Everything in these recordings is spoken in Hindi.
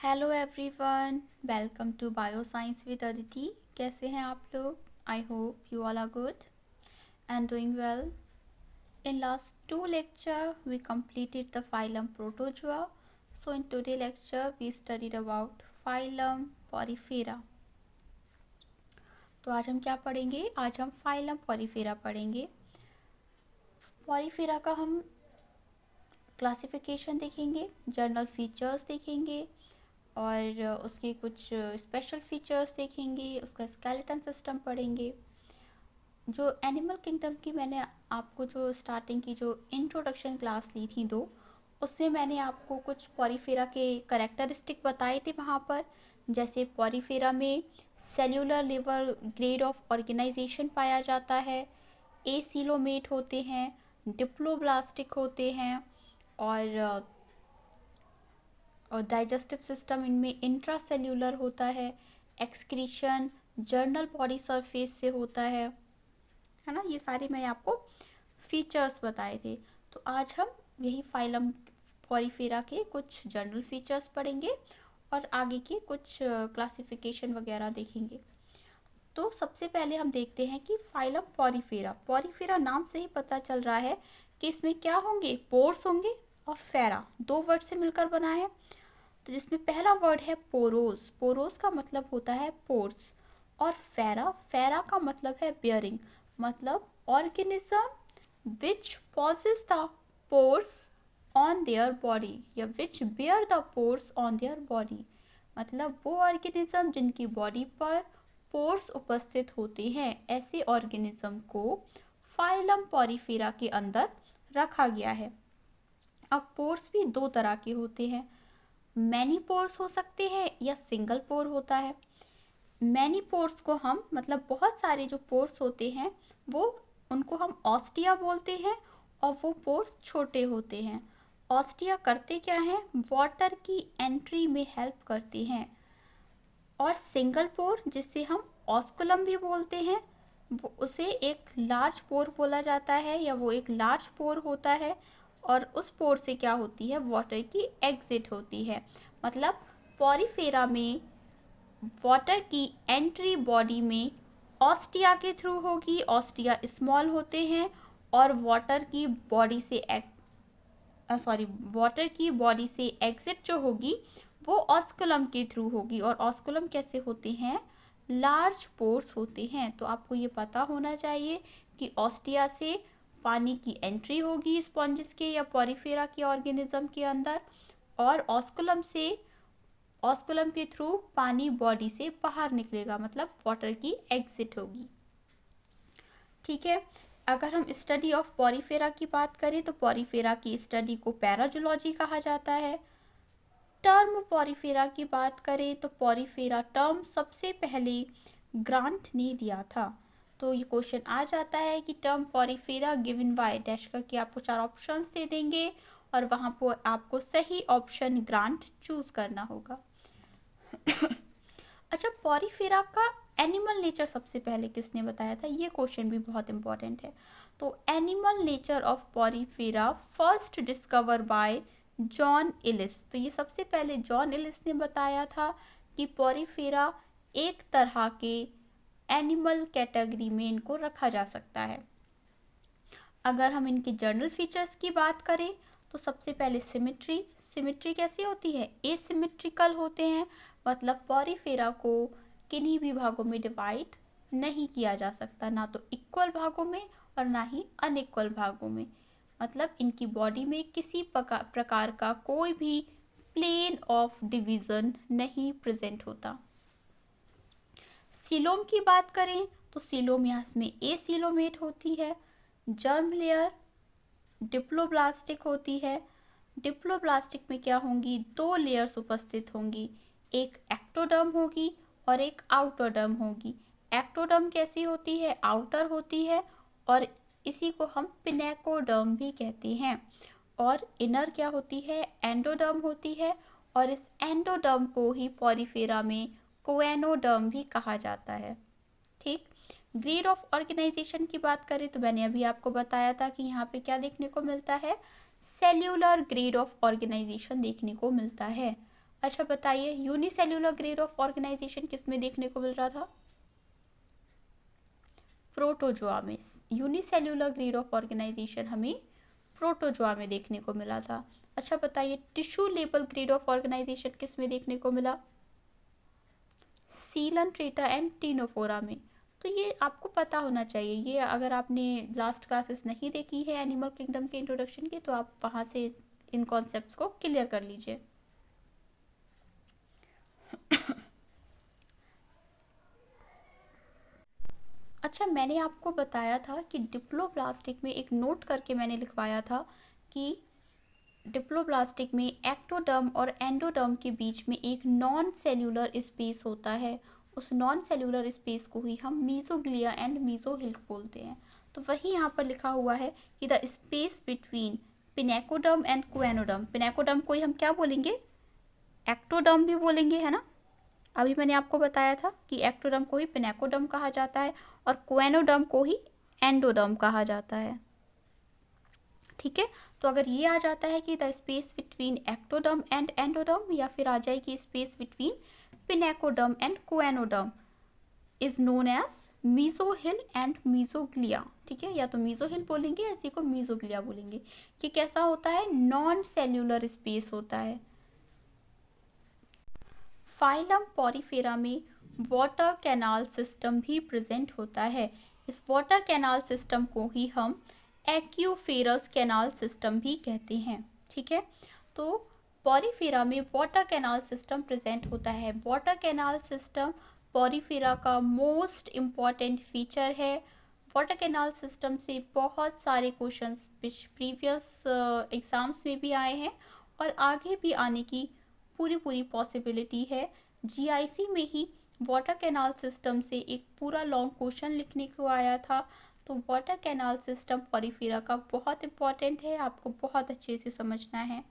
Hello everyone, welcome to bio science with Aditi. कैसे हैं आप लोग? I hope you all are good and doing well. In last two lecture we completed the phylum Protozoa. So in today lecture we studied about phylum Porifera. तो आज हम क्या पढ़ेंगे? आज हम phylum Porifera पढ़ेंगे। Porifera का हम क्लासिफिकेशन देखेंगे, जर्नल फीचर्स देखेंगे और उसके कुछ स्पेशल फीचर्स देखेंगे, उसका स्केलेटन सिस्टम पढ़ेंगे। जो एनिमल किंगडम की मैंने आपको जो स्टार्टिंग की जो इंट्रोडक्शन क्लास ली थी दो, उसमें मैंने आपको कुछ पॉरीफेरा के करेक्टरिस्टिक बताए थे वहाँ पर। जैसे पॉरीफेरा में cellular level grade of organization पाया जाता है, एसीलोमेट होते हैं, डिप्लोब्लास्टिक होते हैं और डाइजेस्टिव सिस्टम इनमें इंट्रासेल्यूलर होता है, एक्सक्रीशन जर्नल बॉडी सरफेस से होता है ना। ये सारे मैंने आपको फीचर्स बताए थे। तो आज हम यही फाइलम पॉरीफेरा के कुछ जर्नल फीचर्स पढ़ेंगे और आगे के कुछ क्लासिफिकेशन वगैरह देखेंगे। तो सबसे पहले हम देखते हैं कि फाइलम पॉरीफेरा, पॉरीफेरा नाम से ही पता चल रहा है कि इसमें क्या होंगे, पोर्स होंगे और फेरा, दो वर्ड से मिलकर बना है। तो जिसमें पहला वर्ड है पोरोस, पोरोस का मतलब होता है पोर्स, और फेरा, फेरा का मतलब है बियरिंग, मतलब organism which possess the pores on their body या which bear the pores on their body, मतलब वो ऑर्गेनिज्म जिनकी बॉडी पर पोर्स उपस्थित होते हैं, ऐसे ऑर्गेनिज्म को फाइलम पॉरीफेरा के अंदर रखा गया है। अब पोर्स भी दो तरह के होते हैं, मैनी पोर्स हो सकते हैं या सिंगल पोर होता है। मैनी पोर्स को हम मतलब बहुत सारे जो पोर्स होते हैं वो उनको हम ऑस्टिया बोलते हैं और वो पोर्स छोटे होते हैं। ऑस्टिया करते क्या हैं, वाटर की एंट्री में हेल्प करते हैं। और सिंगल पोर जिसे हम ऑस्कुलम भी बोलते हैं, वो उसे एक लार्ज पोर बोला जाता है या वो एक लार्ज पोर होता है और उस पोर से क्या होती है, वाटर की एग्जिट होती है। मतलब पॉरीफेरा में वाटर की एंट्री बॉडी में ऑस्टिया के थ्रू होगी, ऑस्टिया स्मॉल होते हैं, और वाटर की बॉडी से एग्जिट जो होगी वो ऑस्कुलम के थ्रू होगी। और ऑस्कुलम कैसे होते हैं, लार्ज पोर्स होते हैं। तो आपको ये पता होना चाहिए कि ऑस्टिया से पानी की एंट्री होगी स्पॉन्जिस के या पॉरीफेरा के ऑर्गेनिज्म के अंदर, और ऑस्कुलम के थ्रू पानी बॉडी से बाहर निकलेगा, मतलब वाटर की एग्जिट होगी। ठीक है। अगर हम स्टडी ऑफ पॉरीफेरा की बात करें तो पॉरीफेरा की स्टडी को पैराजोलॉजी कहा जाता है। टर्म पॉरीफेरा की बात करें तो पॉरीफेरा टर्म सबसे पहले ग्रांट ने दिया था। तो ये क्वेश्चन आ जाता है कि term Porifera given by dash करके आपको चार ऑप्शंस दे देंगे और वहाँ पर आपको सही ऑप्शन ग्रांट चूज करना होगा। अच्छा, पॉरीफेरा का एनिमल नेचर सबसे पहले किसने बताया था, ये क्वेश्चन भी बहुत इंपॉर्टेंट है। तो animal nature of Porifera first discover by John Ellis. तो ये सबसे पहले जॉन इलिस ने बताया था कि पॉरीफेरा एक तरह के एनिमल कैटेगरी में इनको रखा जा सकता है। अगर हम इनके जर्नल फीचर्स की बात करें तो सबसे पहले सिमिट्री कैसी होती है, एसिमेट्रिकल होते हैं, मतलब पॉरीफेरा को किन्हीं भी भागों में डिवाइड नहीं किया जा सकता, ना तो इक्वल भागों में और ना ही अनइक्वल भागों में। मतलब इनकी बॉडी में किसी प्रकार का कोई भी प्लेन ऑफ डिवीजन नहीं प्रेजेंट होता। सीलोम की बात करें तो सीलोम यहाँ में एसीलोमेट होती है। जर्म लेयर डिप्लोब्लास्टिक होती है। डिप्लोब्लास्टिक में क्या होंगी, दो लेयर्स उपस्थित होंगी, एक एक्टोडर्म होगी और एक आउटरडर्म होगी। एक्टोडर्म कैसी होती है, आउटर होती है, और इसी को हम पिनेकोडर्म भी कहते हैं। और इनर क्या होती है, एंडोडर्म होती है, और इस एंडोडर्म को ही पॉरीफेरा में कोएनोडर्म भी कहा जाता है। ठीक। ग्रेड ऑफ ऑर्गेनाइजेशन की बात करें तो मैंने अभी आपको बताया था कि यहाँ पे क्या देखने को मिलता है, सेल्यूलर ग्रेड ऑफ ऑर्गेनाइजेशन देखने को मिलता है। अच्छा बताइए, यूनिसेल्यूलर ग्रेड ऑफ ऑर्गेनाइजेशन किस में देखने को मिल रहा था? प्रोटोजोआ में। यूनिसेल्यूलर ग्रेड ऑफ ऑर्गेनाइजेशन हमें प्रोटोजोआ में देखने को मिला था। अच्छा बताइए, tissue level grade of organization किस में देखने को मिला? सीलनट्रेटा एंड टिनोफोरा में। तो ये आपको पता होना चाहिए, ये अगर आपने लास्ट क्लासेस नहीं देखी है एनिमल किंगडम के इंट्रोडक्शन की, तो आप वहाँ से इन कॉन्सेप्ट्स को क्लियर कर लीजिए। अच्छा, मैंने आपको बताया था कि डिप्लोब्लास्टिक में एक नोट करके मैंने लिखवाया था कि डिप्लोब्लास्टिक में एक्टोडर्म और एंडोडर्म के बीच में एक नॉन सेल्यूलर स्पेस होता है। उस नॉन सेल्यूलर स्पेस को ही हम मीजोग्लिया एंड मीजोहिल बोलते हैं। तो वही यहाँ पर लिखा हुआ है कि the space between pinacoderm and choanoderm. Pinacoderm को ही हम क्या बोलेंगे? एक्टोडर्म भी बोलेंगे, है ना। अभी मैंने आपको बताया था कि एक्टोडर्म को ही पिनेकोडर्म कहा जाता है और क्वेनोडर्म को ही एंडोडर्म कहा जाता है। ठीक है, तो अगर ये आ जाता है कि the space between ectoderm and endoderm, या फिर आ जाएगी space between pinacoderm and choanoderm, is known as mesohyl and mesoglea. ठीक है, या तो मीजोहिल बोलेंगे या इसी को मीजोग्लिया बोलेंगे। ये कैसा होता है? नॉन सेल्यूलर स्पेस होता है। फाइलम पॉरीफेरा में वाटर कैनाल सिस्टम भी प्रेजेंट होता है। इस वाटर कैनाल सिस्टम को ही हम एक्यूफेरस कैनाल सिस्टम भी कहते हैं। ठीक है, तो पॉरीफेरा में वाटर कैनाल सिस्टम प्रेजेंट होता है। वाटर कैनाल सिस्टम पॉरीफेरा का मोस्ट इम्पॉर्टेंट फीचर है। वाटर कैनाल सिस्टम से बहुत सारे क्वेश्चंस प्रीवियस एग्जाम्स में भी आए हैं और आगे भी आने की पूरी पॉसिबिलिटी है। जीआईसी में ही वाटर कैनाल सिस्टम से एक पूरा लॉन्ग क्वेश्चन लिखने को आया था। तो वाटर कैनाल सिस्टम पॉरीफेरा का बहुत इंपॉर्टेंट है, आपको बहुत अच्छे से समझना है।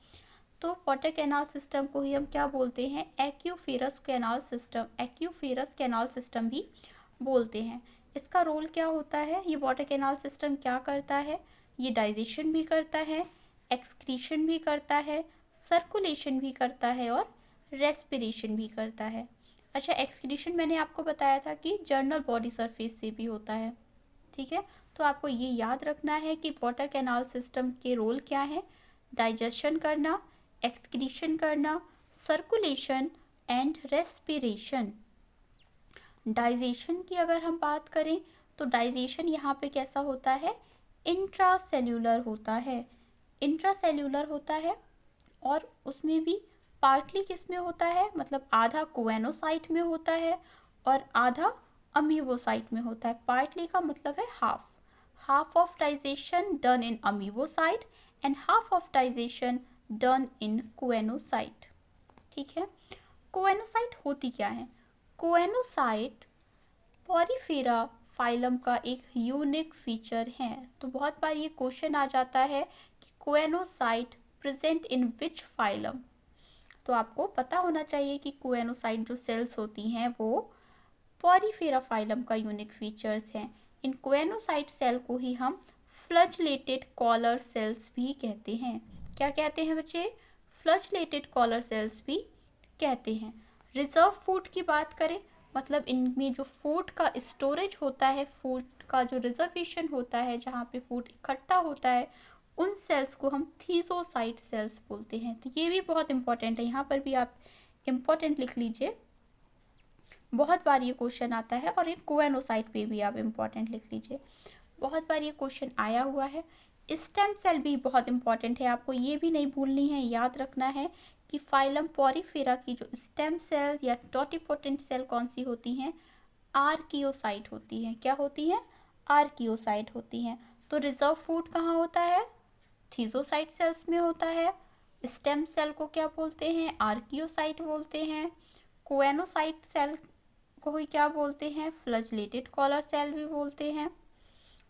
तो वाटर कैनाल सिस्टम को ही हम क्या बोलते हैं? एक्यूफेरस कैनाल सिस्टम, एक्यूफेरस कैनाल सिस्टम भी बोलते हैं। इसका रोल क्या होता है? ये वाटर कैनाल सिस्टम क्या करता है? ये डाइजेशन भी करता है, एक्सक्रीशन भी करता है, सर्कुलेशन भी करता है और रेस्पिरेशन भी करता है। अच्छा, एक्सक्रीशन मैंने आपको बताया था कि जर्नल बॉडी सरफेस से भी होता है। ठीक है, तो आपको ये याद रखना है कि वाटर कैनाल सिस्टम के रोल क्या है? डाइजेशन करना, एक्सक्रीशन करना, सर्कुलेशन एंड रेस्पिरेशन। डाइजेशन की अगर हम बात करें तो डाइजेशन यहाँ पे कैसा होता है? इंट्रासेल्यूलर होता है। इंट्रासेल्यूलर होता है और उसमें भी पार्टली किस में होता है? मतलब आधा कोएनोसाइट में होता है और आधा अमीबोसाइट में होता है। पार्टली का मतलब है half of digestion done in amoebocyte and half of digestion done in choanocyte. ठीक है, कोएनोसाइट होती क्या है? कोएनोसाइट पॉरीफेरा फाइलम का एक यूनिक फीचर है। तो बहुत बार ये क्वेश्चन आ जाता है कि choanocyte present in which phylum. तो आपको पता होना चाहिए कि कोएनोसाइट जो सेल्स होती हैं वो पॉरीफेरा फाइलम का यूनिक फीचर्स हैं। इन कोएनोसाइट सेल को ही हम फ्लजलेटेड कॉलर सेल्स भी कहते हैं। क्या कहते हैं बच्चे? फ्लजलेटेड कॉलर सेल्स भी कहते हैं। रिजर्व फूड की बात करें, मतलब इनमें जो फूड का स्टोरेज होता है, फूड का जो रिजर्वेशन होता है, जहाँ पे फूड इकट्ठा होता है, उन सेल्स को हम थीजोसाइट सेल्स बोलते हैं। तो ये भी बहुत इंपॉर्टेंट है, यहाँ पर भी आप इम्पोर्टेंट लिख लीजिए, बहुत बार ये क्वेश्चन आता है। और एक कोएनोसाइट पे भी आप इम्पोर्टेंट लिख लीजिए, बहुत बार ये क्वेश्चन आया हुआ है। स्टेम सेल भी बहुत इंपॉर्टेंट है, आपको ये भी नहीं भूलनी है, याद रखना है कि फाइलम पॉरीफेरा की जो स्टेम सेल या टोटिपोटेंट सेल कौन सी होती हैं? आर्कियोसाइट होती हैं। क्या होती हैं? आर्कियोसाइट होती हैं। तो रिजर्व फूड कहाँ होता है? थीजोसाइट सेल्स में होता है। स्टेम सेल को क्या बोलते हैं? आर्कियोसाइट बोलते हैं। कोएनोसाइट सेल को ही क्या बोलते हैं? फ्लजलेटेड कॉलर सेल भी बोलते हैं।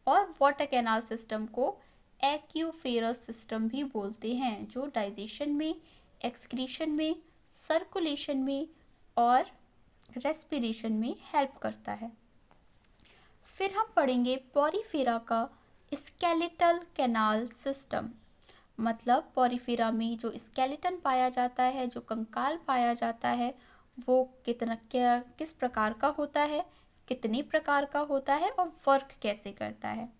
और वाटर कैनाल सिस्टम को एक्यूफेरस सिस्टम भी बोलते हैं, जो डाइजेशन में, एक्सक्रीशन में, सर्कुलेशन में और रेस्पिरेशन में हेल्प करता है। फिर हम पढ़ेंगे पॉरीफेरा का स्केलेटल कैनाल सिस्टम। मतलब पोरिफेरा में जो स्केलेटन पाया जाता है, जो कंकाल पाया जाता है, वो किस प्रकार का होता है, कितने प्रकार का होता है और वर्क कैसे करता है,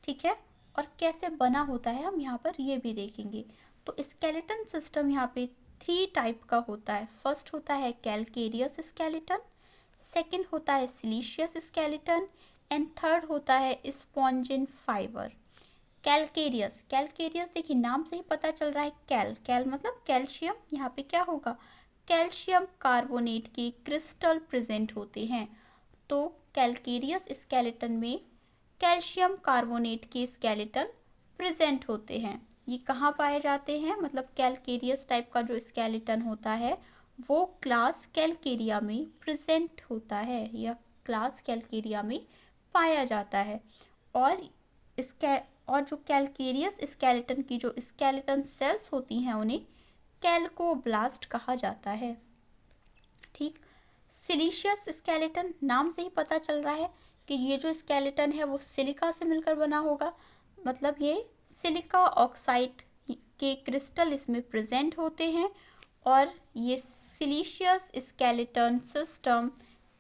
ठीक है। और कैसे बना होता है हम यहाँ पर ये भी देखेंगे। तो स्केलेटन सिस्टम यहाँ पे 3 टाइप का होता है। फर्स्ट होता है कैलकेरियस स्केलेटन, सेकंड होता है सिलीशियस स्केलेटन एंड थर्ड होता है स्पॉन्जिन फाइबर। कैलकेरियस देखिए नाम से ही पता चल रहा है, कैल मतलब कैल्शियम, यहाँ पे क्या होगा, कैल्शियम कार्बोनेट के क्रिस्टल प्रेजेंट होते हैं। तो कैलकेरियस स्केलेटन में कैल्शियम कार्बोनेट के स्केलेटन प्रेजेंट होते हैं। ये कहाँ पाए जाते हैं, मतलब कैलकेरियस टाइप का जो स्केलेटन होता है वो क्लास कैलकेरिया में प्रेजेंट होता है, यह क्लास कैलकेरिया में पाया जाता है। और इसके और जो कैलकेरियस स्केलेटन की जो स्केलेटन सेल्स होती हैं उन्हें कैल्कोब्लास्ट कहा जाता है, ठीक। सिलीशियस स्केलेटन नाम से ही पता चल रहा है कि ये जो स्केलेटन है वो सिलिका से मिलकर बना होगा, मतलब ये सिलिका ऑक्साइड के क्रिस्टल इसमें प्रेजेंट होते हैं। और ये सिलीशियस स्केलेटन सिस्टम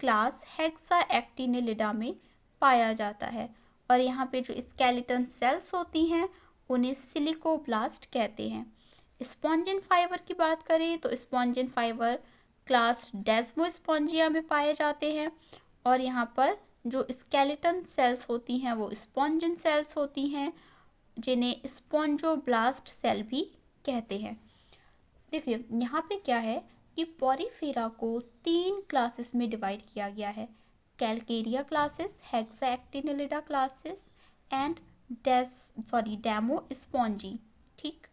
क्लास हेक्साएक्टिनिलिडा में पाया जाता है। और यहाँ पे जो स्केलेटन सेल्स होती हैं उन्हें सिलिकोब्लास्ट कहते हैं। स्पॉन्जिन फाइबर की बात करें तो स्पॉन्जिन फाइबर क्लास डेस्मोस्पोंजिया में पाए जाते हैं। और यहाँ पर जो स्केलेटन सेल्स होती हैं वो स्पॉन्जिन सेल्स होती हैं, जिन्हें स्पॉन्जोब्लास्ट सेल भी कहते हैं। देखिए यहाँ पे क्या है कि पोरिफेरा को 3 क्लासेस में डिवाइड किया गया है, कैलकेरिया क्लासेस, हेक्साएक्टिनिलिडा क्लासेस एंड डेमोस्पोंजी, ठीक।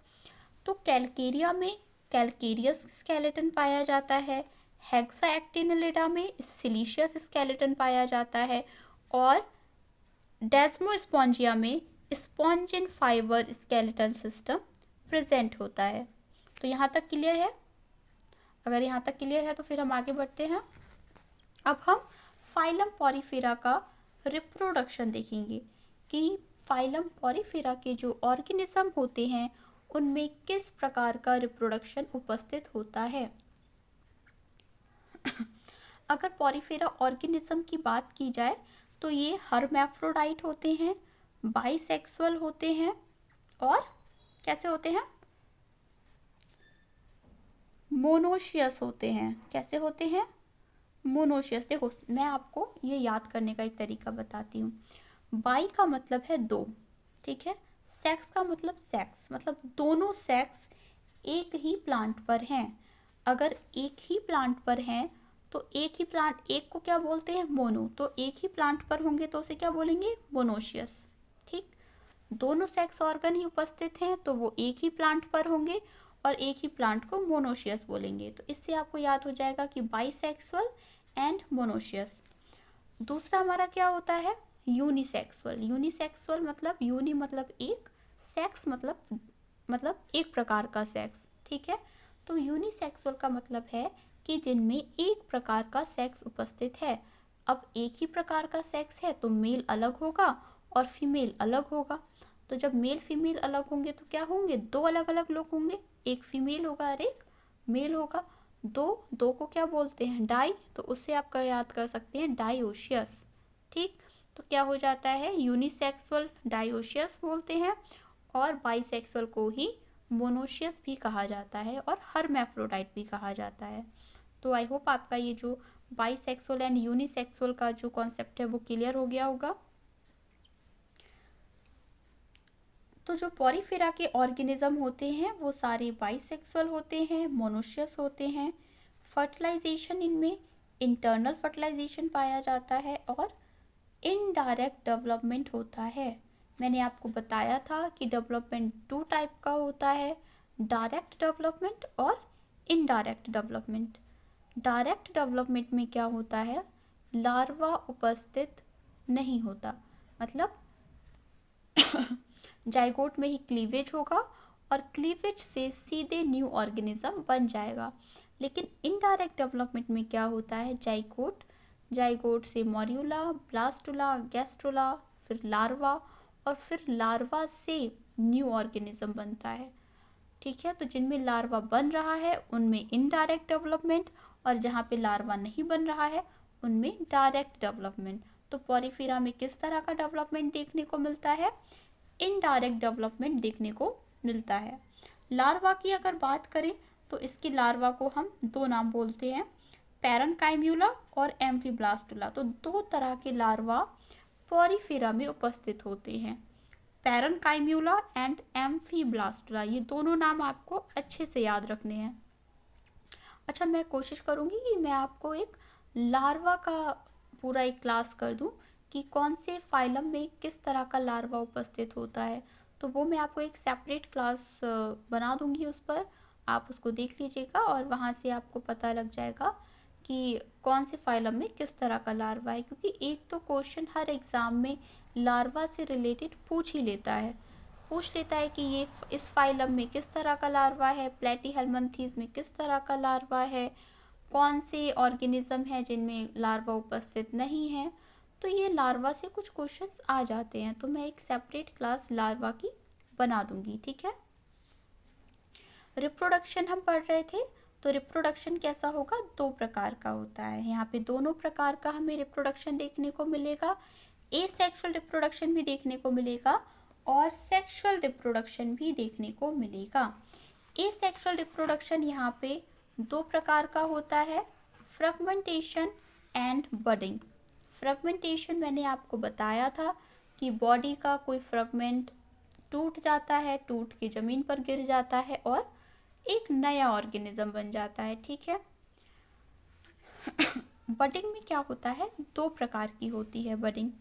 तो कैलकेरिया में कैलकेरियस स्केलेटन पाया जाता है, हेक्साएक्टिनिलिडा में सिलीशियस स्केलेटन पाया जाता है और डेस्मोस्पोंजिया में spongin fibre skeleton system present होता है। तो यहाँ तक क्लियर है? अगर यहाँ तक क्लियर है तो फिर हम आगे बढ़ते हैं। अब हम फाइलम पोरिफेरा का रिप्रोडक्शन देखेंगे कि फाइलम पोरिफेरा के जो ऑर्गेनिज्म होते हैं उनमें किस प्रकार का रिप्रोडक्शन उपस्थित होता है। अगर पोरिफेरा ऑर्गेनिज्म की बात की जाए तो ये हर्मैफ्रोडाइट होते हैं, बाइसेक्सुअल होते हैं और कैसे होते हैं, मोनोशियस होते हैं। कैसे होते हैं, मोनोशियस। देखो मैं आपको ये याद करने का एक तरीका बताती हूँ। बाई का मतलब है 2, ठीक है। सेक्स का मतलब सेक्स, मतलब दोनों सेक्स एक ही प्लांट पर हैं। अगर एक ही प्लांट पर हैं तो एक ही प्लांट, एक को क्या बोलते हैं, मोनो, तो एक ही प्लांट पर होंगे तो उसे क्या बोलेंगे, मोनोशियस, ठीक। दोनों सेक्स ऑर्गन ही उपस्थित हैं तो वो एक ही प्लांट पर होंगे और एक ही प्लांट को मोनोशियस बोलेंगे। तो इससे आपको याद हो जाएगा कि बाइसेक्सुअल एंड मोनोशियस। दूसरा हमारा क्या होता है, यूनिसेक्सुअल। यूनिसेक्सुअल मतलब यूनि मतलब एक, सेक्स मतलब एक प्रकार का सेक्स, ठीक है। तो यूनिसेक्सुअल का मतलब है कि जिनमें एक प्रकार का सेक्स उपस्थित है। अब एक ही प्रकार का सेक्स है तो मेल अलग होगा और फीमेल अलग होगा। तो जब मेल फीमेल अलग होंगे तो क्या होंगे, 2 अलग अलग लोग होंगे, एक फीमेल होगा और एक मेल होगा। दो को क्या बोलते हैं, डाई, तो उससे आप याद कर सकते हैं डाइओशियस, ठीक। तो क्या हो जाता है, यूनिसेक्सुअल डाइओशियस बोलते हैं और बाइसेक्सुअल को ही मोनोशियस भी कहा जाता है और हर्मैफ्रोडाइट भी कहा जाता है। तो आई होप आपका ये जो बाइसेक्सुअल एंड यूनिसेक्सुअल का जो कॉन्सेप्ट है वो क्लियर हो गया होगा। तो जो पोरिफेरा के ऑर्गेनिज्म होते हैं वो सारे बाइसेक्सुअल होते हैं, मोनोशियस होते हैं। फर्टिलाइजेशन इनमें इंटरनल फर्टिलाइजेशन पाया जाता है और इनडायरेक्ट डेवलपमेंट होता है। मैंने आपको बताया था कि डेवलपमेंट 2 टाइप का होता है, डायरेक्ट डेवलपमेंट और इनडायरेक्ट डेवलपमेंट। डायरेक्ट डेवलपमेंट में क्या होता है, लार्वा उपस्थित नहीं होता, मतलब जाइगोट में ही क्लीवेज होगा और क्लीवेज से सीधे न्यू ऑर्गेनिज्म बन जाएगा। लेकिन इनडायरेक्ट डेवलपमेंट में क्या होता है, जाइगोट से मॉर्यूला, ब्लास्टुला, गैस्ट्रोला, फिर लार्वा और फिर लार्वा से न्यू ऑर्गेनिज्म बनता है। ठीक है। तो जिनमें लार्वा बन रहा है उनमें इनडायरेक्ट डेवलपमेंट, और जहाँ पे लार्वा नहीं बन रहा है उनमें डायरेक्ट डेवलपमेंट। तो पॉरीफेरा में किस तरह का डेवलपमेंट देखने को मिलता है? इनडायरेक्ट डेवलपमेंट देखने को मिलता है। लार्वा की अगर बात करें तो इसकी लार्वा को हम दो नाम बोलते हैं, पैरेन्काइम्यूला और एम्फीब्लास्टुला। तो दो तरह के लार्वा पॉरीफेरा में उपस्थित होते हैं, पैरेन्काइम्यूला एंड एम्फीब्लास्टुला। ये दोनों नाम आपको अच्छे से याद रखने हैं। अच्छा, मैं कोशिश करूँगी कि मैं आपको एक लार्वा का पूरा एक क्लास कर दूँ कि कौन से फाइलम में किस तरह का लार्वा उपस्थित होता है। तो वो मैं आपको एक सेपरेट क्लास बना दूँगी, उस पर आप उसको देख लीजिएगा और वहाँ से आपको पता लग जाएगा कि कौन से फाइलम में किस तरह का लार्वा है। क्योंकि एक तो क्वेश्चन हर एग्ज़ाम में लार्वा से रिलेटेड पूछ लेता है कि ये इस फाइलम में किस तरह का लार्वा है, प्लेटीहेल्मिन्थीज में किस तरह का लार्वा है, कौन से ऑर्गेनिज्म है जिनमें लार्वा उपस्थित नहीं है। तो ये लार्वा से कुछ क्वेश्चंस आ जाते हैं, तो मैं एक सेपरेट क्लास लार्वा की बना दूंगी, ठीक है। रिप्रोडक्शन हम पढ़ रहे थे, तो रिप्रोडक्शन कैसा होगा? दो प्रकार का होता है। यहाँ पे दोनों प्रकार का हमें रिप्रोडक्शन देखने को मिलेगा, एसेक्सुअल रिप्रोडक्शन भी देखने को मिलेगा और सेक्सुअल रिप्रोडक्शन भी देखने को मिलेगा। एसेक्सुअल रिप्रोडक्शन यहाँ पे दो प्रकार का होता है, फ्रेगमेंटेशन एंड बडिंग। फ्रेगमेंटेशन मैंने आपको बताया था कि बॉडी का कोई फ्रेगमेंट टूट जाता है, टूट के ज़मीन पर गिर जाता है और एक नया ऑर्गेनिज्म बन जाता है, ठीक है। बडिंग में क्या होता है? दो प्रकार की होती है बडिंग,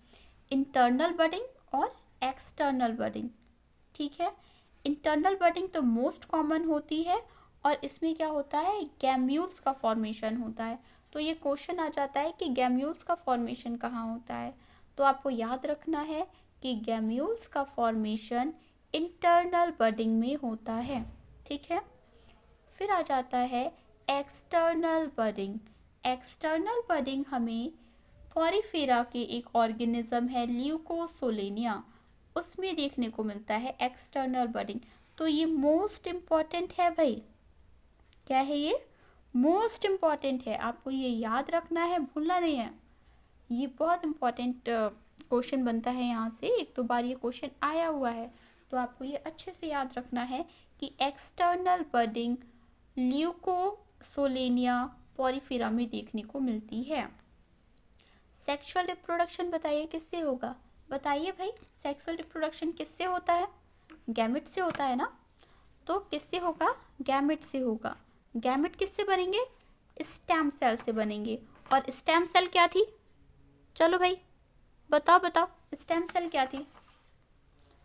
इंटरनल बडिंग और एक्सटर्नल बडिंग, ठीक है। इंटरनल बडिंग तो मोस्ट कॉमन होती है और इसमें क्या होता है? गैम्यूल्स का फॉर्मेशन होता है। तो ये क्वेश्चन आ जाता है कि गैम्यूल्स का फॉर्मेशन कहाँ होता है। तो आपको याद रखना है कि गैम्यूल्स का फॉर्मेशन इंटरनल बडिंग में होता है, ठीक है। फिर आ जाता है एक्सटर्नल बडिंग। एक्सटर्नल बडिंग हमें पॉरीफेरा के एक ऑर्गेनिज्म है ल्यूकोसोलेनिया, उसमें देखने को मिलता है एक्सटर्नल बडिंग। तो ये मोस्ट इम्पॉर्टेंट है भाई, क्या है ये? मोस्ट इम्पॉर्टेंट है, आपको ये याद रखना है, भूलना नहीं है। ये बहुत इम्पॉर्टेंट क्वेश्चन बनता है यहाँ से, एक दो बार ये क्वेश्चन आया हुआ है, तो आपको ये अच्छे से याद रखना है कि एक्सटर्नल बडिंग ल्यूकोसोलेनिया पॉरीफेरा में देखने को मिलती है। सेक्सुअल रिप्रोडक्शन बताइए किससे होगा? बताइए भाई, सेक्सुअल रिप्रोडक्शन किससे होता है? गैमेट से होता है ना। तो किससे होगा? गैमेट से होगा। गैमेट किससे बनेंगे? स्टेम सेल से बनेंगे। और स्टेम सेल क्या थी? चलो भाई बताओ बताओ, स्टेम सेल क्या थी?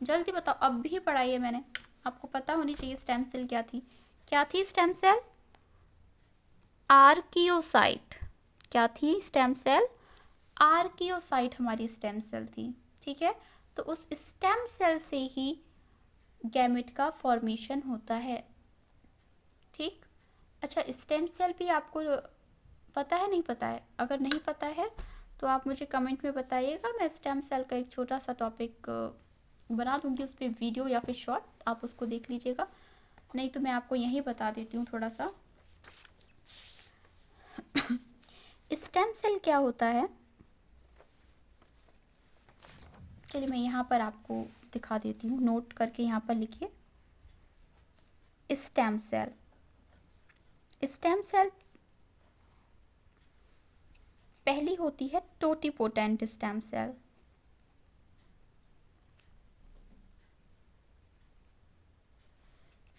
जल्दी बताओ, अब भी पढ़ाई है मैंने, आपको पता होनी चाहिए स्टेम सेल क्या थी। क्या थी स्टेम सेल? आर्कियोसाइट। क्या थी स्टेम सेल? आर्कियोसाइट हमारी स्टेम सेल थी, ठीक है। तो उस स्टेम सेल से ही गैमेट का फॉर्मेशन होता है, ठीक। अच्छा, स्टेम सेल भी आपको पता है नहीं पता है? अगर नहीं पता है तो आप मुझे कमेंट में बताइएगा, मैं स्टेम सेल का एक छोटा सा टॉपिक बना दूंगी, उस पर वीडियो या फिर शॉर्ट, आप उसको देख लीजिएगा। नहीं तो मैं आपको यहीं बता देती हूँ थोड़ा सा। स्टेम सेल क्या होता है? चलिए मैं यहाँ पर आपको दिखा देती हूँ, नोट करके यहाँ पर लिखिए। स्टेम सेल, स्टेम सेल पहली होती है टोटिपोटेंट स्टेम सेल।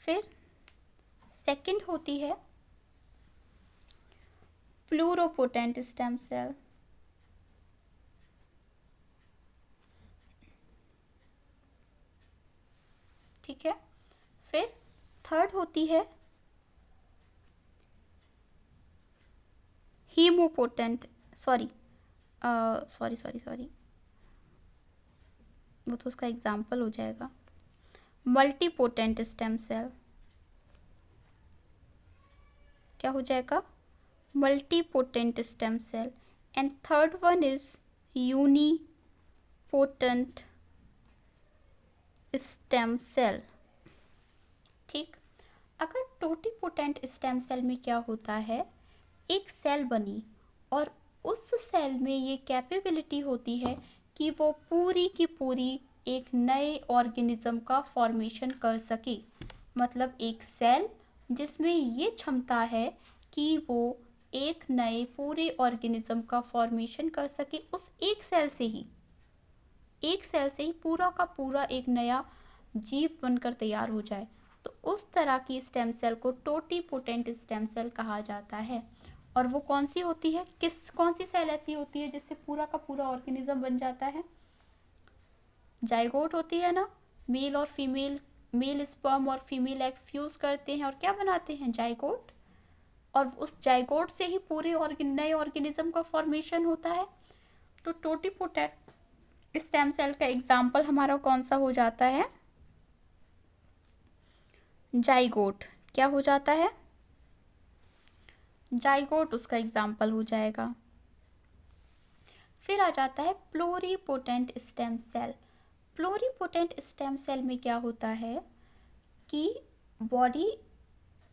फिर सेकंड होती है प्लूरोपोटेंट स्टेम सेल। ठीक है। फिर थर्ड होती है हीमोपोटेंट, सॉरी वो तो उसका एग्जाम्पल हो जाएगा, मल्टीपोटेंट स्टेम सेल। क्या हो जाएगा? Multipotent stem cell. And third one is unipotent stem cell, ठीक। अगर टोटिपोटेंट स्टेम सेल में क्या होता है, एक सेल बनी और उस सेल में ये कैपेबिलिटी होती है कि वो पूरी की पूरी एक नए ऑर्गेनिज्म का फॉर्मेशन कर सके। मतलब एक सेल जिसमें ये क्षमता है कि वो एक नए पूरे ऑर्गेनिज्म का फॉर्मेशन कर सके, उस एक सेल से ही पूरा का पूरा एक नया जीव बनकर तैयार हो जाए। तो उस तरह की स्टेम सेल को टोटिपोटेंट स्टेम सेल कहा जाता है। और वो कौन सी होती है, कौन सी सेल ऐसी होती है जिससे पूरा का पूरा ऑर्गेनिज्म बन जाता है? जाइगोट होती है ना, मेल और फीमेल, मेल स्पर्म और फीमेल एग फ्यूज करते हैं और क्या बनाते हैं, जाइगोट। और उस जाइगोट से ही पूरे नए ऑर्गेनिज्म का फॉर्मेशन होता है। तो टोटिपोटेंट स्टेम सेल का एग्जाम्पल हमारा कौन सा हो जाता है, जाइगोट। क्या हो जाता है, जाइगोट उसका एग्जाम्पल हो जाएगा। फिर आ जाता है pluripotent stem cell. Pluripotent stem cell में क्या होता है कि बॉडी,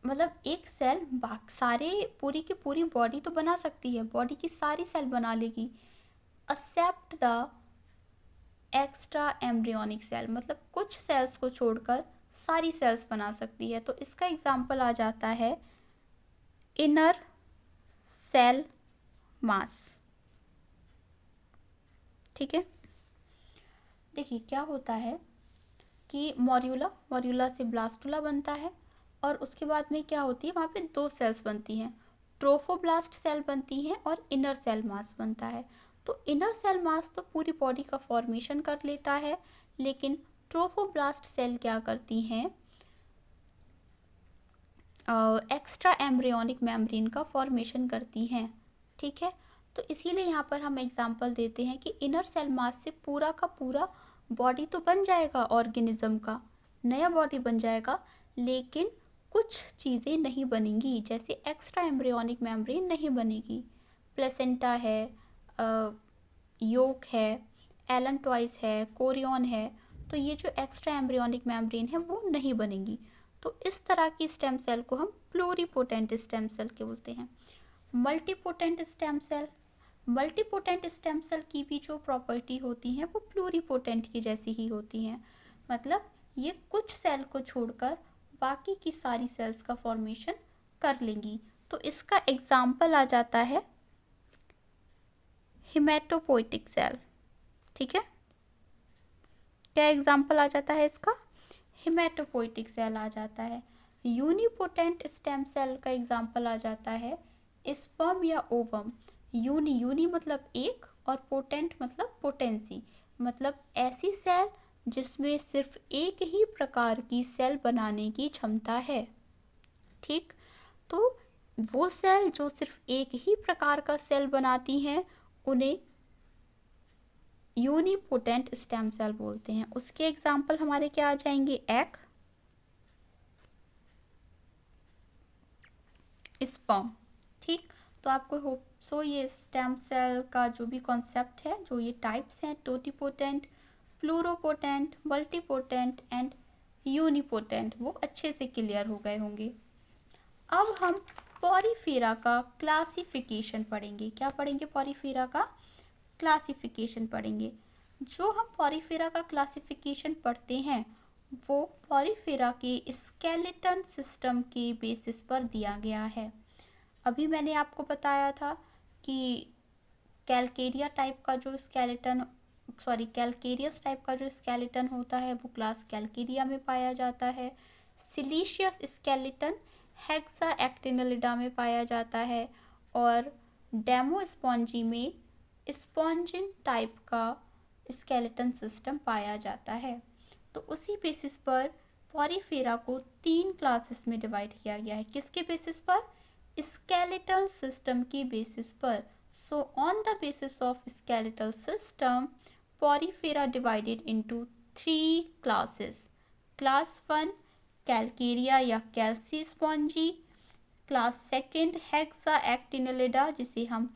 मतलब एक सेल सारे पूरी की पूरी बॉडी तो बना सकती है, बॉडी की सारी सेल बना लेगी, except the extra embryonic cell, मतलब कुछ सेल्स को छोड़कर सारी सेल्स बना सकती है। तो इसका एग्जाम्पल आ जाता है इनर सेल मास। ठीक है, देखिए क्या होता है कि मॉर्यूला से ब्लास्टुला बनता है और उसके बाद में क्या होती है, वहाँ पे दो सेल्स बनती हैं, ट्रोफोब्लास्ट सेल बनती हैं और इनर सेल मास बनता है। तो इनर सेल मास तो पूरी बॉडी का फॉर्मेशन कर लेता है, लेकिन ट्रोफोब्लास्ट सेल क्या करती हैं, एक्स्ट्रा एम्ब्रियोनिक मेम्ब्रेन का फॉर्मेशन करती हैं। ठीक है, तो इसीलिए यहाँ पर हम एग्जांपल देते हैं कि इनर सेल मास से पूरा का पूरा बॉडी तो बन जाएगा, ऑर्गेनिज्म का नया बॉडी बन जाएगा, लेकिन कुछ चीज़ें नहीं बनेंगी, जैसे एक्स्ट्रा एम्ब्रियोनिक मेम्ब्रेन नहीं बनेगी, प्लेसेंटा है, योक है, एलेंटॉइस है, कोरियन है, तो ये जो एक्स्ट्रा एम्ब्रियोनिक मेम्ब्रेन है वो नहीं बनेगी। तो इस तरह की स्टेम सेल को हम प्लूरिपोटेंट स्टेम सेल के बोलते हैं। Multipotent stem cell, multipotent stem cell की भी जो प्रॉपर्टी होती हैं वो प्लूरिपोटेंट की जैसी ही होती हैं। मतलब ये कुछ सेल को छोड़कर बाकी की सारी सेल्स का फॉर्मेशन कर लेंगी। तो इसका एग्जाम्पल आ जाता है हिमेटोपोइटिक सेल। ठीक है, क्या एग्जाम्पल आ जाता है इसका, हिमेटोपोइटिक सेल आ जाता है। यूनिपोटेंट स्टेम सेल का एग्जाम्पल आ जाता है स्पर्म या ओवम। यूनी मतलब एक और पोटेंट मतलब पोटेंसी, मतलब ऐसी सेल जिसमें सिर्फ एक ही प्रकार की सेल बनाने की क्षमता है। ठीक, तो वो सेल जो सिर्फ एक ही प्रकार का सेल बनाती हैं उन्हें यूनिपोटेंट स्टेम सेल बोलते हैं। उसके एग्जाम्पल हमारे क्या आ जाएंगे, एग, स्पर्म। ठीक, तो आपको होप सो ये स्टेम सेल का जो भी कॉन्सेप्ट है, जो ये टाइप्स हैं, totipotent, pluripotent, multipotent and unipotent, वो अच्छे से क्लियर हो गए होंगे। अब हम पॉरीफेरा का क्लासिफिकेशन पढ़ेंगे। क्या पढ़ेंगे, पॉरीफेरा का क्लासिफिकेशन पढ़ेंगे। जो हम पॉरीफेरा का क्लासिफिकेशन पढ़ते हैं वो पॉरीफेरा के स्केलेटन सिस्टम के बेसिस पर दिया गया है। अभी मैंने आपको बताया था कि कैलकेरिया टाइप का जो स्केलेटन, कैलकेरियस टाइप का जो स्केलेटन होता है वो क्लास कैलकेरिया में पाया जाता है। सिलीशियस स्केलेटन हेक्सा एक्टिनलिडा में पाया जाता है और डेमोस्पॉन्जी में स्पॉन्जिन टाइप का स्केलेटन सिस्टम पाया जाता है। तो उसी बेसिस पर पॉरीफेरा को 3 क्लासेस में डिवाइड किया गया है। किसके बेसिस पर, स्केलेटल सिस्टम की बेसिस पर। So on the basis of skeletal system Porifera divided into 3 classes. Class 1 Calcarea या कैल्सी स्पॉन्जी, क्लास 2 हेक्सा एक्टिनलिडा जिसे हम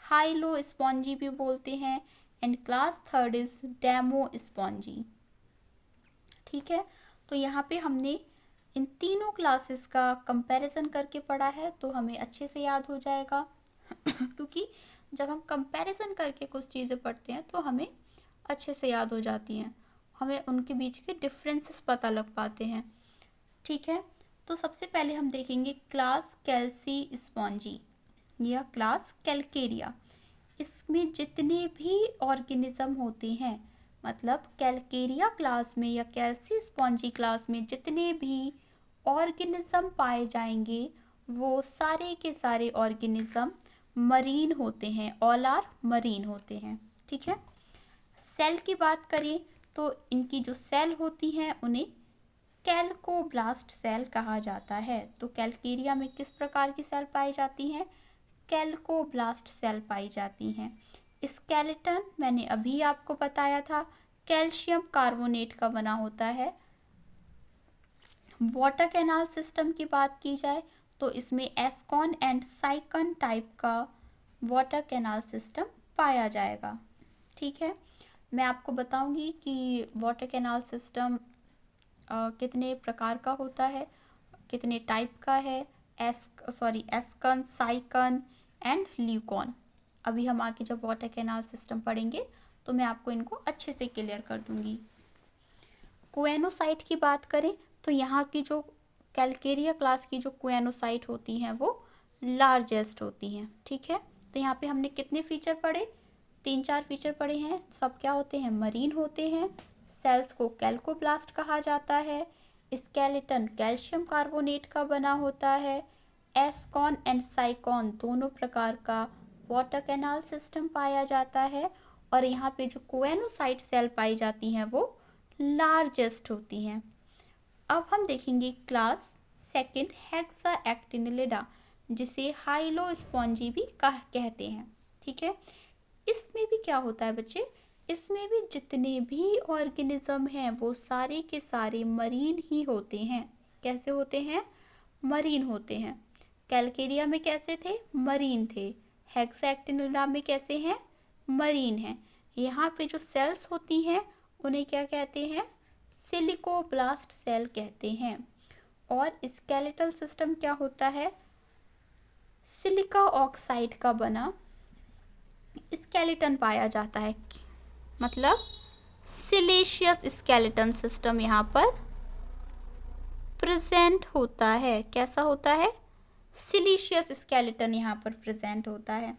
हाइलो स्पॉन्जी भी बोलते हैं, and class 3 is demo spongy. ठीक है, तो यहाँ पे हमने इन तीनों क्लासेस का कंपैरिजन करके पढ़ा है तो हमें अच्छे से याद हो जाएगा क्योंकि जब हम कंपैरिजन करके कुछ चीज़ें पढ़ते हैं तो हमें अच्छे से याद हो जाती हैं, हमें उनके बीच के डिफरेंसेस पता लग पाते हैं। ठीक है, तो सबसे पहले हम देखेंगे क्लास कैल्सी स्पॉन्जी या क्लास कैलकेरिया। इसमें जितने भी ऑर्गेनिज्म होते हैं, मतलब कैलकेरिया क्लास में या कैल्सी स्पॉन्जी क्लास में जितने भी ऑर्गेनिज्म पाए जाएंगे वो सारे के सारे ऑर्गेनिज्म मरीन होते हैं, ऑल आर मरीन होते हैं। ठीक है, सेल की बात करें तो इनकी जो सेल होती हैं उन्हें कैल्कोब्लास्ट सेल कहा जाता है। तो कैलकेरिया में किस प्रकार की सेल पाई जाती हैं? कैल्कोब्लास्ट सेल पाई जाती हैं। स्केलेटन मैंने अभी आपको बताया था कैल्शियम कार्बोनेट का बना होता है। वाटर कैनाल सिस्टम की बात की जाए तो इसमें एस्कॉन एंड साइकन टाइप का वाटर कैनाल सिस्टम पाया जाएगा। ठीक है, मैं आपको बताऊंगी कि वाटर कैनाल सिस्टम कितने प्रकार का होता है, कितने टाइप का है। एस्कन, साइकन एंड ल्यूकॉन। अभी हम आगे जब वाटर कैनाल सिस्टम पढ़ेंगे तो मैं आपको इनको अच्छे से क्लियर कर दूंगी। क्वेनोसाइट की बात करें तो यहाँ की जो कैलकेरिया क्लास की जो क्वेनोसाइट होती हैं वो लार्जेस्ट होती हैं। ठीक है, तो यहाँ पे हमने कितने फीचर पढ़े? 3-4 फीचर पढ़े हैं। सब क्या होते हैं? मरीन होते हैं। सेल्स को कैल्कोब्लास्ट कहा जाता है। स्केलेटन कैल्शियम कार्बोनेट का बना होता है। एस्कॉन एंड साइकॉन दोनों प्रकार का वाटर कैनाल सिस्टम पाया जाता है। और यहाँ पे जो कोएनोसाइट सेल पाई जाती हैं वो लार्जेस्ट होती हैं। अब हम देखेंगे क्लास सेकंड हेक्साएक्टिनिलिडा, जिसे हाइलोस्पॉन्जी भी कहते हैं। ठीक है, इसमें भी क्या होता है बच्चे? इसमें भी जितने भी ऑर्गेनिज्म हैं वो सारे के सारे मरीन ही होते हैं। कैसे होते हैं? मरीन होते हैं। कैलकेरिया में कैसे थे? मरीन थे। हेक्साएक्टिनिलिडा में कैसे हैं? मरीन हैं। यहाँ पे जो सेल्स होती हैं उन्हें क्या कहते हैं? सिलिकोब्लास्ट सेल कहते हैं। और स्केलेटल सिस्टम क्या होता है? सिलिका ऑक्साइड का बना स्केलेटन पाया जाता है, मतलब सिलिशियस स्केलेटन सिस्टम यहाँ पर प्रेजेंट होता है। कैसा होता है? सिलिशियस स्केलेटन यहाँ पर प्रेजेंट होता है।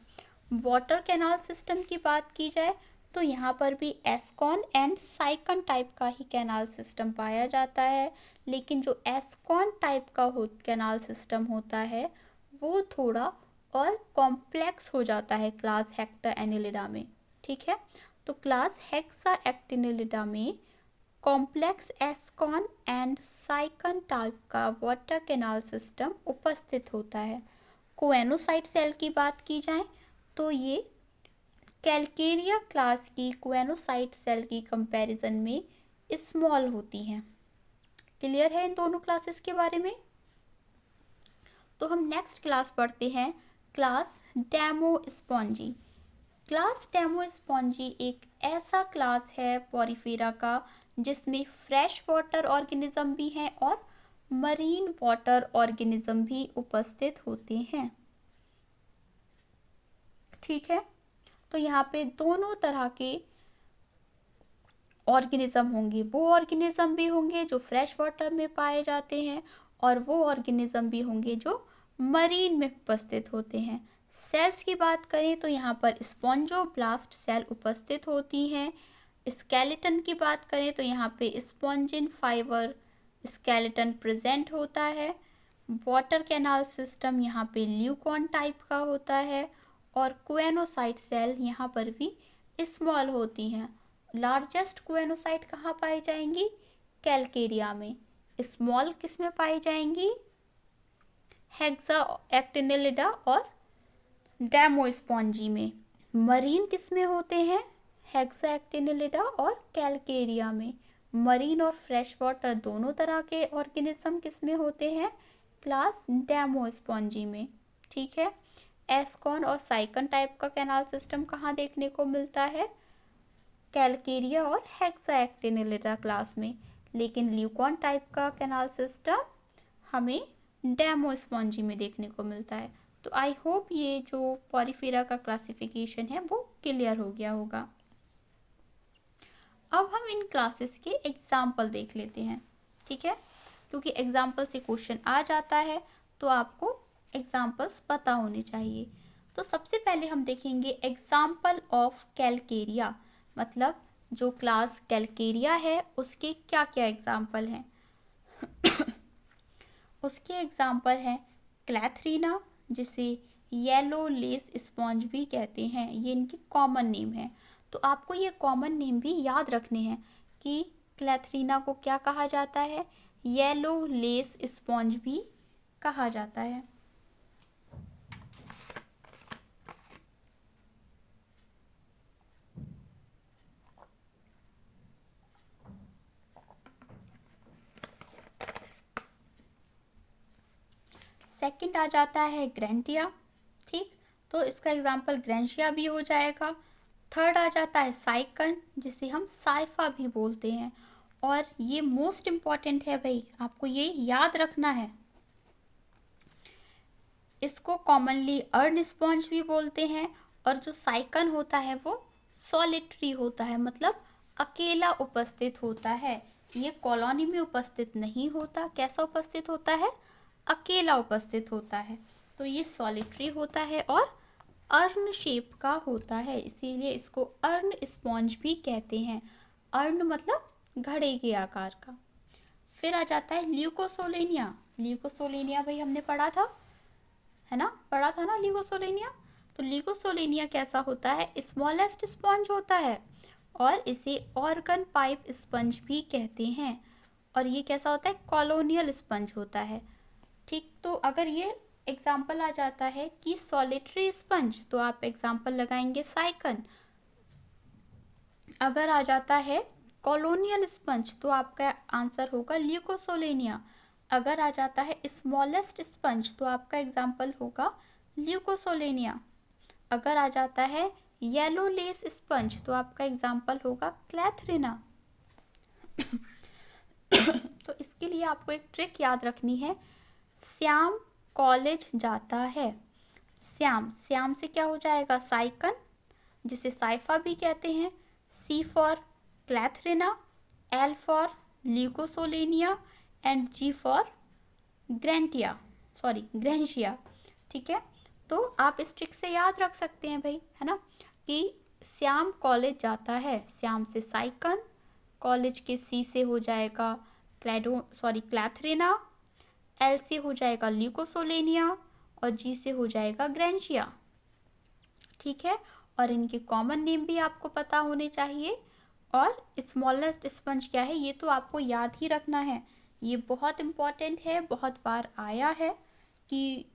वाटर कैनाल सिस्टम की बात की जाए तो यहाँ पर भी एस्कॉन एंड साइकन टाइप का ही कैनाल सिस्टम पाया जाता है, लेकिन जो एस्कॉन टाइप का कैनाल सिस्टम होता है वो थोड़ा और कॉम्प्लेक्स हो जाता है क्लास हेक्साएक्टिनिलिडा में। ठीक है, तो क्लास हेक्साएक्टिनिलिडा में कॉम्प्लेक्स एस्कॉन एंड साइकन टाइप का वाटर कैनाल सिस्टम उपस्थित होता है। कोएनोसाइट सेल की बात की जाए तो ये कैलकेरिया क्लास की कोएनोसाइट सेल की कंपैरिजन में स्मॉल होती हैं। क्लियर है इन दोनों क्लासेस के बारे में? तो हम नेक्स्ट क्लास पढ़ते हैं, क्लास डेमोस्पॉन्जी। क्लास डेमोस्पॉन्जी एक ऐसा क्लास है पोरिफेरा का जिसमें फ्रेश वाटर ऑर्गेनिज्म भी हैं और मरीन वाटर ऑर्गेनिज्म भी उपस्थित होते हैं। ठीक है, तो यहाँ पे दोनों तरह के ऑर्गेनिज्म होंगे। वो ऑर्गेनिज्म भी होंगे जो फ्रेश वाटर में पाए जाते हैं और वो ऑर्गेनिज्म भी होंगे जो मरीन में उपस्थित होते हैं। सेल्स की बात करें तो यहाँ पर स्पॉन्जोब्लास्ट सेल उपस्थित होती हैं। स्केलेटन की बात करें तो यहाँ पे स्पॉन्जिन फाइबर स्केलेटन प्रेजेंट होता है। वाटर कैनाल सिस्टम यहाँ पे ल्यूकॉन टाइप का होता है और कोएनोसाइट सेल यहाँ पर भी स्मॉल होती हैं। लार्जेस्ट कोएनोसाइट कहाँ पाई जाएंगी? कैलकेरिया में। स्मॉल किस में पाई जाएंगी? हेक्साएक्टिनिलिडा और डेमोस्पॉन्जी में। मरीन किस में होते हैं? हेक्साएक्टिनिलिडा और कैलकेरिया में। मरीन और फ्रेश वाटर दोनों तरह के ऑर्गेनिज्म किस में होते हैं? क्लास डेमोस्पॉन्जी में। ठीक है, एस्कॉन और साइकन टाइप का कैनाल सिस्टम कहाँ देखने को मिलता है? कैलकेरिया और हेक्साएक्टिनिलिडा क्लास में। लेकिन ल्यूकॉन टाइप का कैनाल सिस्टम हमें डेमोस्पॉन्जी में देखने को मिलता है। तो आई होप ये जो पॉरीफेरा का क्लासिफिकेशन है वो क्लियर हो गया होगा। अब हम इन क्लासेस के एग्जाम्पल देख लेते हैं, ठीक है, क्योंकि एग्जाम्पल से क्वेश्चन आ जाता है तो आपको एग्जाम्पल्स पता होने चाहिए। तो सबसे पहले हम देखेंगे एग्जाम्पल ऑफ कैलकेरिया, मतलब जो क्लास कैलकेरिया है उसके क्या क्या एग्जाम्पल हैं। उसके एग्जाम्पल हैं क्लैथरीना, जिसे येलो लेस स्पॉन्ज भी कहते हैं, ये इनकी कॉमन नेम है। तो आपको ये कॉमन नेम भी याद रखने हैं कि क्लैथरीना को क्या कहा जाता है, येलो लेस स्पॉन्ज भी कहा जाता है। सेकंड आ जाता है ग्रेंटिया, ठीक, तो इसका एग्जाम्पल ग्रेंशिया भी हो जाएगा। थर्ड आ जाता है साइकन, जिसे हम साइफा भी बोलते हैं, और ये मोस्ट इम्पॉर्टेंट है भाई, आपको ये याद रखना है। इसको कॉमनली अर्न स्पॉन्ज भी बोलते हैं, और जो साइकन होता है वो सॉलिटरी होता है, मतलब अकेला उपस्थित होता है। ये कॉलोनी में उपस्थित नहीं होता, कैसा उपस्थित होता है, अकेला उपस्थित होता है। तो ये सॉलिटरी होता है और अर्न शेप का होता है, इसीलिए इसको अर्न स्पॉन्ज भी कहते हैं। अर्न मतलब घड़े के आकार का। फिर आ जाता है ल्यूकोसोलेनिया। ल्यूकोसोलेनिया भाई हमने पढ़ा था, है ना, पढ़ा था ना ल्यूकोसोलेनिया। तो ल्यूकोसोलेनिया कैसा होता है, स्मॉलेस्ट स्पंज होता है, और इसे ऑर्गन पाइप स्पंज भी कहते हैं। और ये कैसा होता है, कॉलोनियल स्पंज होता है, ठीक। तो अगर ये एग्जाम्पल आ जाता है कि सॉलिटरी स्पंज, तो आप एग्जाम्पल लगाएंगे साइकन। अगर आ जाता है कॉलोनियल स्पंज, तो आपका आंसर होगा ल्यूकोसोलेनिया। अगर आ जाता है स्मॉलेस्ट स्पंज, तो आपका एग्जाम्पल होगा ल्यूकोसोलेनिया। अगर आ जाता है येलो लेस स्पंज, तो आपका एग्जाम्पल होगा क्लैथरीना। तो इसके लिए आपको एक ट्रिक याद रखनी है, श्याम कॉलेज जाता है। श्याम, श्याम से क्या हो जाएगा, साइकन, जिसे साइफा भी कहते हैं। C for Clathrina, L for Leucosolenia, and G for Grantia, ठीक है। तो आप इस ट्रिक से याद रख सकते हैं भाई, है ना, कि श्याम कॉलेज जाता है, श्याम से साइकन, कॉलेज के सी से हो जाएगा क्लैथरीना, एल से हो जाएगा ल्यूकोसोलेनिया, और जी से हो जाएगा ग्रेंशिया, ठीक है। और इनके कॉमन नेम भी आपको पता होने चाहिए। और स्मॉलेस्ट स्पंज क्या है, ये तो आपको याद ही रखना है, ये बहुत इम्पॉर्टेंट है, बहुत बार आया है कि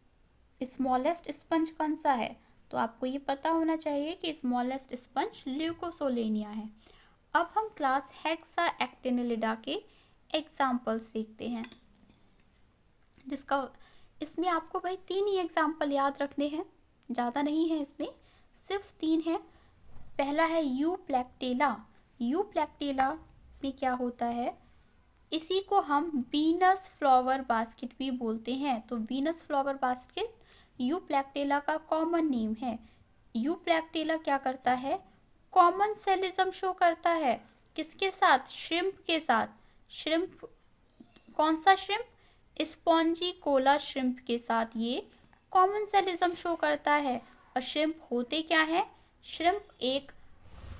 स्मॉलेस्ट स्पंज कौन सा है, तो आपको ये पता होना चाहिए कि स्मॉलेस्ट स्पंज ल्यूकोसोलेनिया है। अब हम क्लास हेक्सा एक्टिनिलिडा के एग्जाम्पल्स देखते हैं, जिसका इसमें आपको भाई 3 ही एग्जाम्पल याद रखने हैं, ज़्यादा नहीं है, इसमें सिर्फ 3 है। पहला है यू प्लैक्टेला। यू प्लैक्टेला में क्या होता है, इसी को हम वीनस फ्लावर बास्केट भी बोलते हैं। तो वीनस फ्लावर बास्केट यू प्लैक्टेला का कॉमन नेम है। यू प्लैक्टेला क्या करता है, कॉमन सेलिज्म शो करता है, किसके साथ, श्रिम्प के साथ। श्रिम्प, कौन सा श्रिम्प, स्पॉन्जी कोला श्रिम्प के साथ ये कॉमन सेलिज्म शो करता है। और श्रिम्प होते क्या है, श्रिम्प एक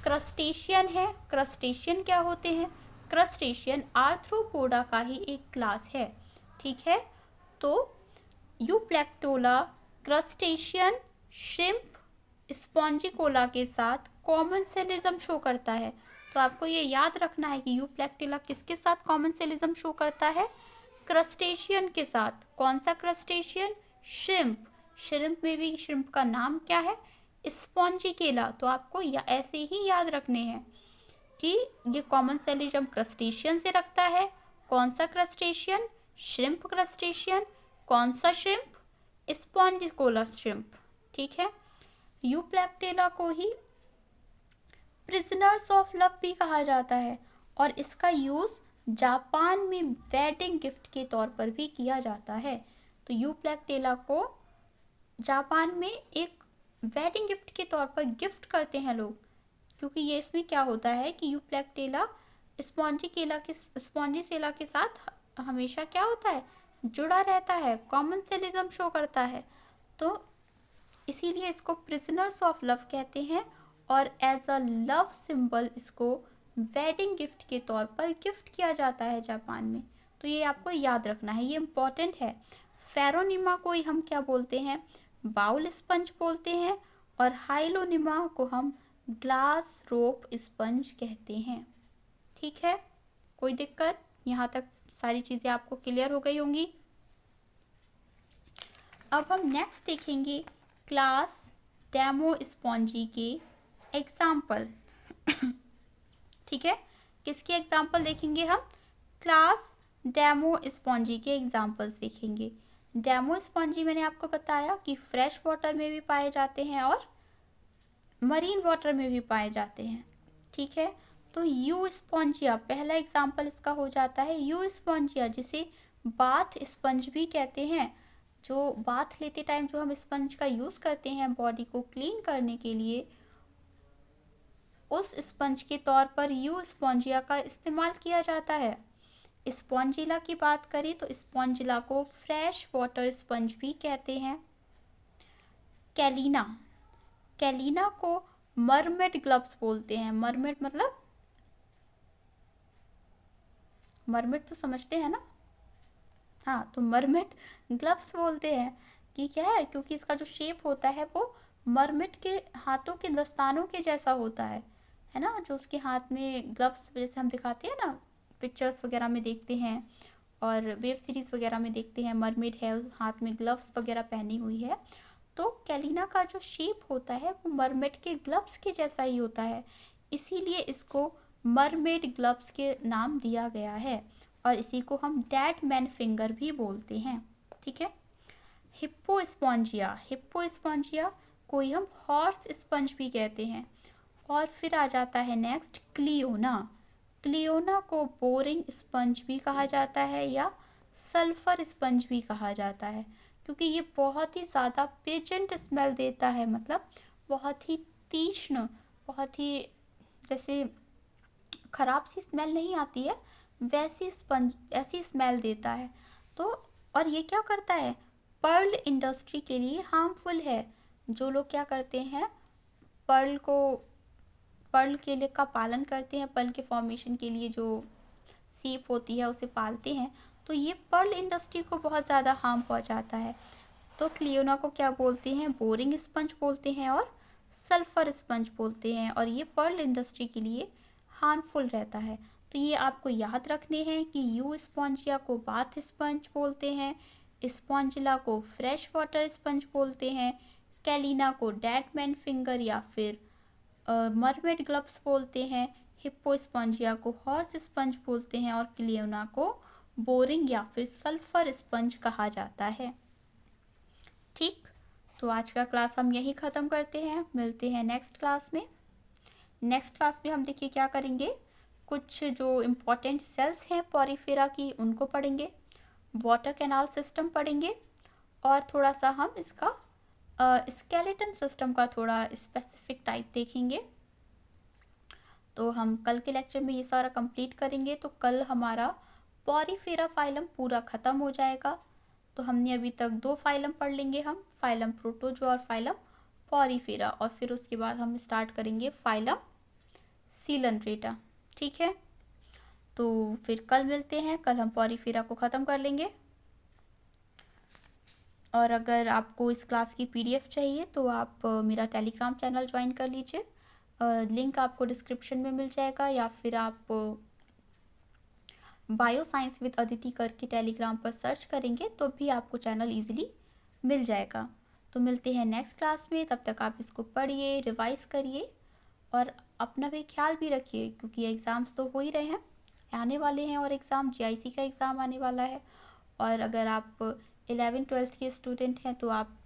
क्रस्टेशियन है। क्रस्टेशियन क्या होते हैं, क्रस्टेशियन आर्थ्रोपोडा का ही एक क्लास है, ठीक है। तो यूप्लैक्टोला क्रस्टेशियन श्रिम्प स्पॉन्जिकोला के साथ कॉमन सेलिज्म शो करता है। तो आपको ये याद रखना है कि यूप्लैक्टिला किसके साथ कॉमन सेलिज्म शो करता है, क्रस्टेशियन के साथ। कौन सा क्रस्टेशियन, श्रिम्प। श्रिम्प में भी श्रिम्प का नाम क्या है, स्पॉन्जिकेला। तो आपको ऐसे ही याद रखने हैं कि ये कॉमन सेलिज्म क्रस्टेशियन से रखता है। कौन सा क्रस्टेशियन, श्रिम्प क्रस्टेशियन। कौन सा श्रिम्प, स्पॉन्जिकोला श्रिम्प, ठीक है। यूप्लैक्टेला को ही प्रिजनर्स ऑफ लव भी कहा जाता है, और इसका यूज़ जापान में वेडिंग गिफ्ट के तौर पर भी किया जाता है। तो यूप्लेक्टेला को जापान में एक वेडिंग गिफ्ट के तौर पर गिफ्ट करते हैं लोग, क्योंकि ये इसमें क्या होता है कि यूप्लेक्टेला स्पॉन्जी सेला के साथ हमेशा क्या होता है, जुड़ा रहता है, कॉमन सेलिज्म शो करता है। तो इसीलिए इसको प्रिजनर्स ऑफ लव कहते हैं और एज अ लव सिंबल इसको वेडिंग गिफ्ट के तौर पर गिफ्ट किया जाता है जापान में। तो ये आपको याद रखना है, ये इम्पॉर्टेंट है। फेरोनिमा को ही हम क्या बोलते हैं, बाउल स्पंज बोलते हैं, और हाइलोनिमा को हम ग्लास रोप स्पंज कहते हैं। ठीक है, कोई दिक्कत? यहाँ तक सारी चीज़ें आपको क्लियर हो गई होंगी। अब हम नेक्स्ट देखेंगे क्लास डेमो स्पॉन्जी के एग्जाम्पल। ठीक है, किसके एग्जाम्पल देखेंगे हम? क्लास डेमो स्पॉन्जी के एग्जाम्पल्स देखेंगे। डेमो स्पॉन्जी मैंने आपको बताया कि फ्रेश वाटर में भी पाए जाते हैं और मरीन वाटर में भी पाए जाते हैं। ठीक है, तो यू स्पॉन्जिया पहला एग्जाम्पल इसका हो जाता है। यू स्पॉन्जिया जिसे बाथ स्पंज भी कहते हैं, जो बाथ लेते टाइम जो हम स्पंज का यूज़ करते हैं बॉडी को क्लीन करने के लिए, उस स्पंज के तौर पर यू स्पॉन्जिया का इस्तेमाल किया जाता है। स्पॉन्जिला की बात करें तो स्पॉन्जिला को फ्रेश वाटर स्पंज भी कहते हैं। कैलिना, कैलिना को मरमेड ग्लव्स बोलते हैं। मरमेड मतलब, मरमेड तो समझते हैं ना? हाँ, तो मरमेड ग्लव्स बोलते हैं कि क्या है, क्योंकि इसका जो शेप होता है वो मरमेड के हाथों के दस्तानों के जैसा होता है ना? जो उसके हाथ में ग्लव्स जैसे हम दिखाते हैं ना, पिक्चर्स वगैरह में देखते हैं और वेब सीरीज़ वगैरह में देखते हैं, मरमेड है उस हाथ में ग्लव्स वगैरह पहनी हुई है। तो कैलिना का जो शेप होता है वो मरमेड के ग्लव्स के जैसा ही होता है, इसीलिए इसको मरमेड ग्लव्स के नाम दिया गया है और इसी को हम डेड मैन फिंगर भी बोलते हैं। ठीक है, हिप्पोस्पॉन्जिया, हिप्पोस्पॉन्जिया को ही हम हॉर्स स्पंज भी कहते हैं। और फिर आ जाता है नेक्स्ट क्लियोना। क्लियोना को बोरिंग स्पंज भी कहा जाता है या सल्फर स्पंज भी कहा जाता है, क्योंकि ये बहुत ही ज़्यादा पेचेंट स्मेल देता है, मतलब बहुत ही तीक्ष्ण, बहुत ही जैसे ख़राब सी स्मेल नहीं आती है वैसी स्पंज ऐसी स्मेल देता है। तो और ये क्या करता है, पर्ल इंडस्ट्री के लिए हार्मफुल है। जो लोग क्या करते हैं, पर्ल के लिए का पालन करते हैं, पर्ल के फॉर्मेशन के लिए जो सीप होती है उसे पालते हैं, तो ये पर्ल इंडस्ट्री को बहुत ज़्यादा हार्म पहुंचाता है। तो क्लियोना को क्या बोलते हैं, बोरिंग स्पंज बोलते हैं और सल्फर स्पंज बोलते हैं, और ये पर्ल इंडस्ट्री के लिए हार्मफुल रहता है। तो ये आपको याद रखने हैं कि यू स्पॉन्जिया को बाथ स्पंज बोलते हैं, स्पॉन्जिला को फ्रेश वाटर स्पंज बोलते हैं, कैलिना को डेड मैन फिंगर या फिर मरमेड ग्लव्स बोलते हैं, हिप्पोस्पॉन्जिया को हॉर्स स्पंज बोलते हैं और क्लियोना को बोरिंग या फिर सल्फर स्पंज कहा जाता है। ठीक, तो आज का क्लास हम यही ख़त्म करते हैं, मिलते हैं नेक्स्ट क्लास में। नेक्स्ट क्लास में हम देखिए क्या करेंगे, कुछ जो इम्पोर्टेंट सेल्स हैं पॉरीफेरा की उनको पढ़ेंगे, वाटर कैनाल सिस्टम पढ़ेंगे और थोड़ा सा हम इसका स्केलेटन सिस्टम का थोड़ा स्पेसिफिक टाइप देखेंगे। तो हम कल के लेक्चर में ये सारा कंप्लीट करेंगे, तो कल हमारा पॉरीफेरा फाइलम पूरा ख़त्म हो जाएगा। तो हमने अभी तक 2 फाइलम पढ़ लेंगे हम, फाइलम प्रोटोजोआ और फाइलम पॉरीफेरा, और फिर उसके बाद हम स्टार्ट करेंगे फाइलम सीलनरेटा। ठीक है, तो फिर कल मिलते हैं, कल हम पॉरीफेरा को ख़त्म कर लेंगे। और अगर आपको इस क्लास की PDF चाहिए तो आप मेरा टेलीग्राम चैनल ज्वाइन कर लीजिए, लिंक आपको डिस्क्रिप्शन में मिल जाएगा, या फिर आप बायो साइंस विद अदिति करके टेलीग्राम पर सर्च करेंगे तो भी आपको चैनल इजीली मिल जाएगा। तो मिलते हैं नेक्स्ट क्लास में, तब तक आप इसको पढ़िए, रिवाइज करिए और अपना भी ख्याल भी रखिए, क्योंकि एग्ज़ाम्स तो हो ही रहे हैं, आने वाले हैं, और एग्ज़ाम GIC का एग्ज़ाम आने वाला है। और अगर आप 11th-12th के स्टूडेंट हैं तो आप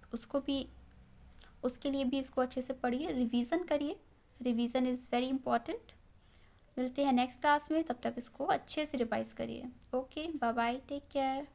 उसके लिए भी इसको अच्छे से पढ़िए, रिवीजन करिए, रिवीजन इज़ वेरी इम्पॉर्टेंट। मिलते हैं नेक्स्ट क्लास में, तब तक इसको अच्छे से रिवाइज करिए। Okay, bye bye, take care.